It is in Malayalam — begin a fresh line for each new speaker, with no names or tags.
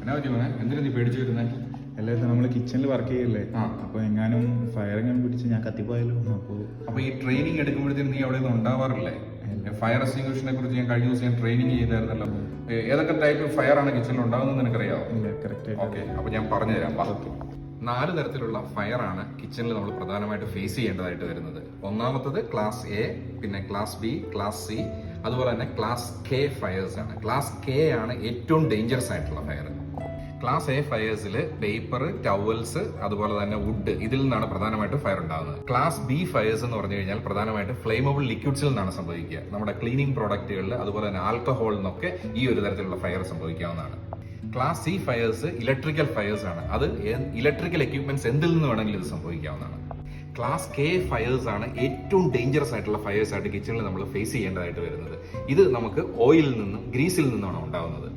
എന്നാ പറ്റി മോനെ? എന്തിനാ നീ പേടിച്ചു വരുന്നേ?
എല്ലാവരും നമ്മൾ കിച്ചണിൽ വർക്ക് ചെയ്യല്ലേ,
ആ.
അപ്പോൾ എങ്ങാനും ഫയർ എങ്ങനെ പിടിച്ച് ഞാൻ കത്തിപ്പോയാലോ.
അപ്പൊ ഈ ട്രെയിനിങ് എടുക്കുമ്പോഴത്തേനും നീ അവിടെ ഒന്നും ഉണ്ടാവാറില്ലേ? ഫയർ എക്സ്റ്റിംഗ്വിഷനെ കുറിച്ച് ഞാൻ കഴിഞ്ഞ ദിവസം ഞാൻ ട്രെയിനിങ് ചെയ്തായിരുന്നല്ലോ. ഏതൊക്കെ ടൈപ്പ് ഫയർ ആണ് കിച്ചണിൽ ഉണ്ടാകുന്നത് നിനക്കറിയാവോ?
കറക്റ്റ്.
ഓക്കെ, അപ്പൊ ഞാൻ പറഞ്ഞുതരാം. 4 തരത്തിലുള്ള ഫയർ ആണ് കിച്ചണിൽ നമ്മൾ പ്രധാനമായിട്ട് ഫേസ് ചെയ്യേണ്ടതായിട്ട് വരുന്നത്. ഒന്നാമത്തത് ക്ലാസ് എ, പിന്നെ ക്ലാസ് ബി, ക്ലാസ് സി, അതുപോലെ തന്നെ ക്ലാസ് കെ ഫയേഴ്സ് ആണ്. ക്ലാസ് കെ ആണ് ഏറ്റവും ഡേഞ്ചറസ് ആയിട്ടുള്ള ഫയർ. ക്ലാസ് എ ഫയേഴ്സിൽ പേപ്പർ, ടവൽസ്, അതുപോലെ തന്നെ വുഡ്, ഇതിൽ നിന്നാണ് പ്രധാനമായിട്ട് ഫയർ ഉണ്ടാകുന്നത്. ക്ലാസ് ബി ഫയേഴ്സ് എന്ന് പറഞ്ഞു കഴിഞ്ഞാൽ പ്രധാനമായിട്ട് ഫ്ലെയിമബിൾ ലിക്വിഡ്സിൽ നിന്നാണ് സംഭവിക്കുക. നമ്മുടെ ക്ലീനിങ് പ്രോഡക്റ്റുകളിൽ, അതുപോലെ തന്നെ ആൽക്കഹോളിൽ നിന്നൊക്കെ ഈ ഒരു തരത്തിലുള്ള ഫയർ സംഭവിക്കാവുന്നതാണ്. Class C fires electrical fires ആണ്. അത് ഇലക്ട്രിക്കൽ എക്യുപ്മെന്റ്സ് എന്തിൽ നിന്ന് വേണമെങ്കിലും ഇത് സംഭവിക്കാവുന്നതാണ്. ക്ലാസ് കെ ഫയേഴ്സ് ആണ് ഏറ്റവും ഡേഞ്ചറസ് ആയിട്ടുള്ള ഫയേഴ്സ് ആയിട്ട് കിച്ചണിൽ നമ്മൾ ഫേസ് ചെയ്യേണ്ടതായിട്ട് വരുന്നത്. ഇത് നമുക്ക് ഓയിലിൽ നിന്നും ഗ്രീസിൽ നിന്നുമാണ് ഉണ്ടാവുന്നത്.